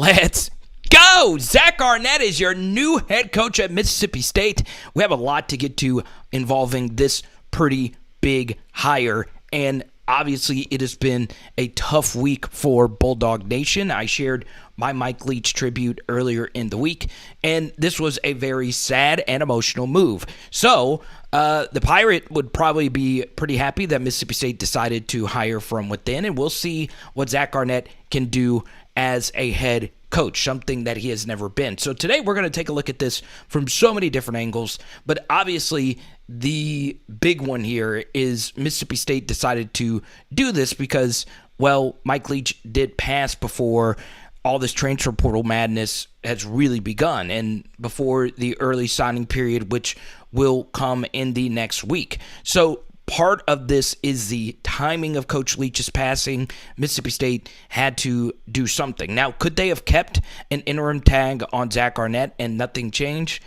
Let's go! Zach Arnett is your new head coach at Mississippi State. We have a lot to get to involving this pretty big hire, and obviously it has been a tough week for Bulldog Nation. I shared my Mike Leach tribute earlier in the week, and this was a very sad and emotional move. So the Pirate would probably be pretty happy that Mississippi State decided to hire from within, and we'll see what Zach Arnett can do as a head coach, something that he has never been. So today we're going to take a look at this from so many different angles, but obviously the big one here is Mississippi State decided to do this because, well, Mike Leach did pass before all this transfer portal madness has really begun and before the early signing period, which will come in the next week. So part of this is the timing of Coach Leach's passing. Mississippi State had to do something. Now, could they have kept an interim tag on Zach Arnett and nothing changed?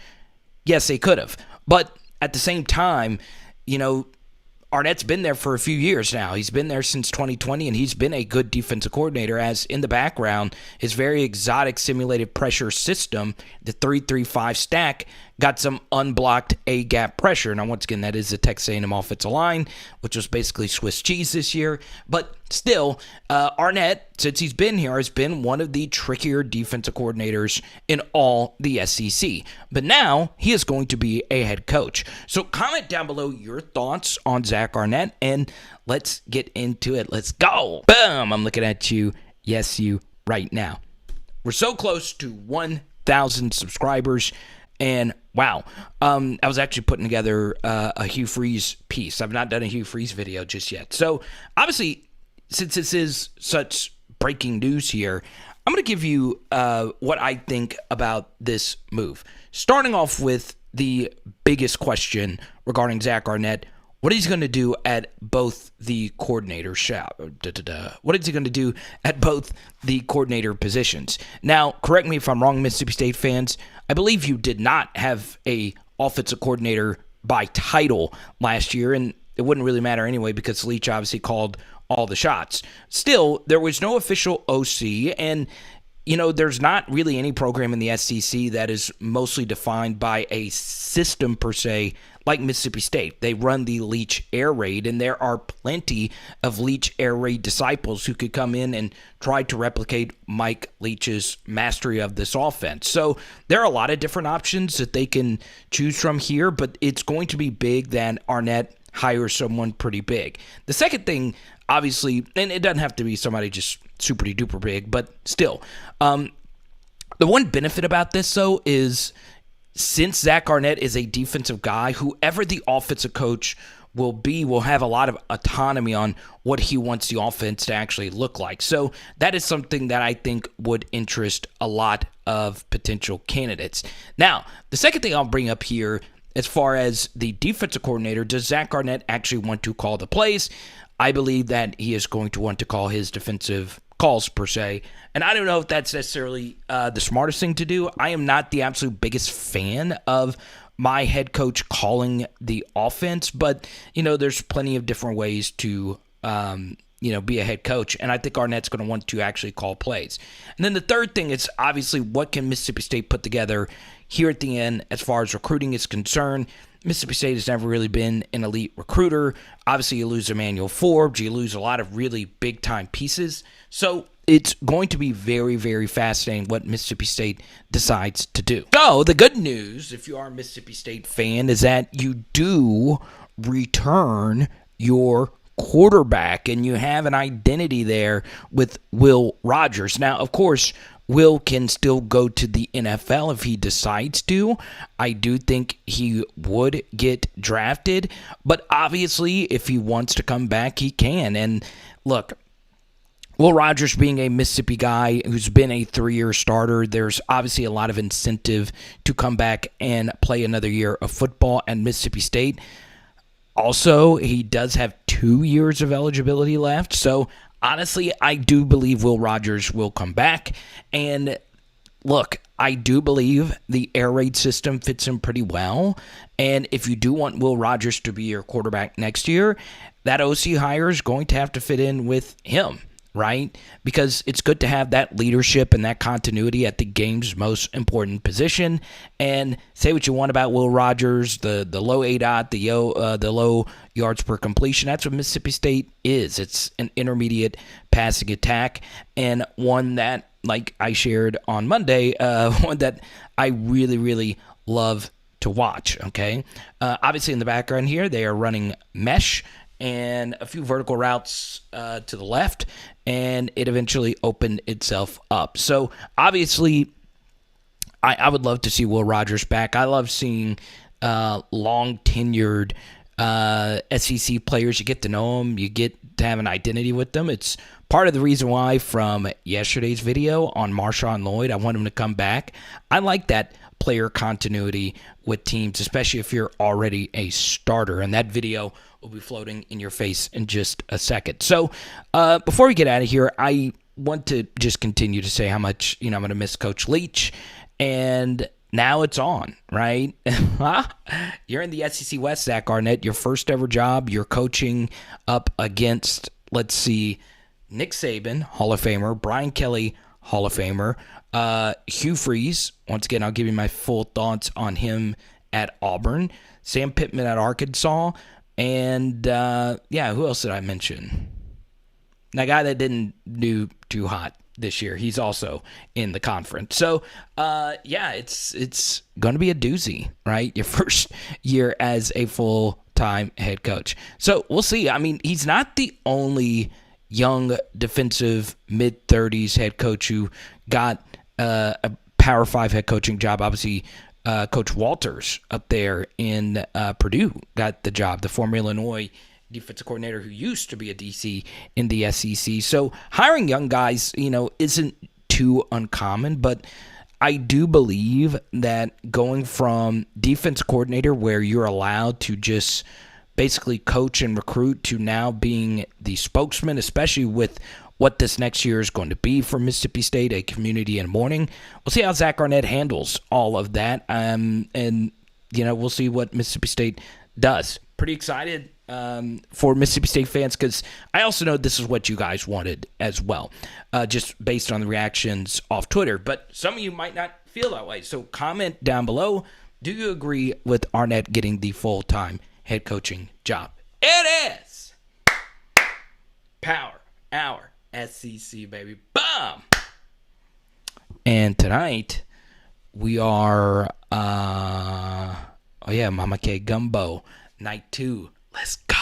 Yes, they could have. But at the same time, Arnett's been there for a few years now. He's been there since 2020, and he's been a good defensive coordinator, as in the background, his very exotic simulated pressure system, the 3-3-5 stack, got some unblocked A-gap pressure. Now, once again, that is the Texas A&M offensive line, which was basically Swiss cheese this year. But still, Arnett, since he's been here, has been one of the trickier defensive coordinators in all the SEC. But now, he is going to be a head coach. So comment down below your thoughts on Zach Arnett, and let's get into it. Let's go. Boom. I'm looking at you. Yes, you right now. We're so close to 1,000 subscribers. And wow, I was actually putting together a Hugh Freeze piece. I've not done a Hugh Freeze video just yet. So obviously, since this is such breaking news here, I'm going to give you what I think about this move. Starting off with the biggest question regarding Zach Arnett: what is he going to do at both the coordinator What is he going to do at both the coordinator positions? Now, correct me if I'm wrong, Mississippi State fans. I believe you did not have a offensive coordinator by title last year, and it wouldn't really matter anyway because Leach obviously called all the shots. Still, there was no official OC, and there's not really any program in the SEC that is mostly defined by a system per se, like Mississippi State. They run the Leach Air Raid, and there are plenty of Leach Air Raid disciples who could come in and try to replicate Mike Leach's mastery of this offense. So there are a lot of different options that they can choose from here, but it's going to be big that Arnett hires someone pretty big. The second thing, obviously, and it doesn't have to be somebody just super duper big, but still, the one benefit about this, though, is since Zach Arnett is a defensive guy, whoever the offensive coach will be will have a lot of autonomy on what he wants the offense to actually look like. So that is something that I think would interest a lot of potential candidates. Now, the second thing I'll bring up here, as far as the defensive coordinator, does Zach Arnett actually want to call the plays? I believe that he is going to want to call his defensive calls per se, and I don't know if that's necessarily the smartest thing to do. I am not the absolute biggest fan of my head coach calling the offense, but there's plenty of different ways to be a head coach, and I think Arnett's going to want to actually call plays. And then the third thing is obviously what can Mississippi State put together here at the end as far as recruiting is concerned. Mississippi State has never really been an elite recruiter. Obviously, you lose Emmanuel Forbes. You lose a lot of really big-time pieces. So it's going to be very, very fascinating what Mississippi State decides to do. So the good news, if you are a Mississippi State fan, is that you do return your quarterback, and you have an identity there with Will Rogers. Now, of course, Will can still go to the NFL if he decides to. I do think he would get drafted, but obviously if he wants to come back, he can. And look, Will Rogers being a Mississippi guy who's been a 3-year starter, there's obviously a lot of incentive to come back and play another year of football at Mississippi State. Also, he does have 2 years of eligibility left, so honestly, I do believe Will Rogers will come back. And look, I do believe the air raid system fits him pretty well. And if you do want Will Rogers to be your quarterback next year, that OC hire is going to have to fit in with him. right? Because it's good to have that leadership and that continuity at the game's most important position. And say what you want about Will Rogers, the low ADOT, the low yards per completion. That's what Mississippi State is. It's an intermediate passing attack, and one that, like I shared on Monday, one that I really, really love to watch. Okay, obviously in the background here, they are running mesh and a few vertical routes to the left, and it eventually opened itself up. So obviously, I would love to see Will Rogers back. I love seeing long tenured SEC players. You get to know them, you get to have an identity with them. It's part of the reason why from yesterday's video on Marshawn Lloyd, I want him to come back. I like that player continuity with teams, especially if you're already a starter. And that video will be floating in your face in just a second. So before we get out of here, I want to just continue to say how much I'm going to miss Coach Leach. And now it's on, right? You're in the SEC West, Zach Arnett, your first ever job. You're coaching up against, let's see, Nick Saban, Hall of Famer, Brian Kelly, Hall of Famer, Hugh Freeze. Once again, I'll give you my full thoughts on him at Auburn, Sam Pittman at Arkansas, and who else did I mention? That guy that didn't do too hot this year. He's also in the conference. So, it's going to be a doozy, right? Your first year as a full-time head coach. So, we'll see. I mean, he's not the only young defensive mid-30s head coach who got a Power 5 head coaching job. Obviously, Coach Walters up there in Purdue got the job, the former Illinois defensive coordinator who used to be a DC in the SEC. So hiring young guys, isn't too uncommon, but I do believe that going from defense coordinator where you're allowed to just basically coach and recruit to now being the spokesman, especially with what this next year is going to be for Mississippi State, a community in mourning. We'll see how Zach Arnett handles all of that. And we'll see what Mississippi State does. Pretty excited for Mississippi State fans because I also know this is what you guys wanted as well, just based on the reactions off Twitter. But some of you might not feel that way. So comment down below. Do you agree with Arnett getting the full-time head coaching job? It is Power Hour SEC, baby. Boom! And tonight, we are, Mama K Gumbo, night 2. Let's go.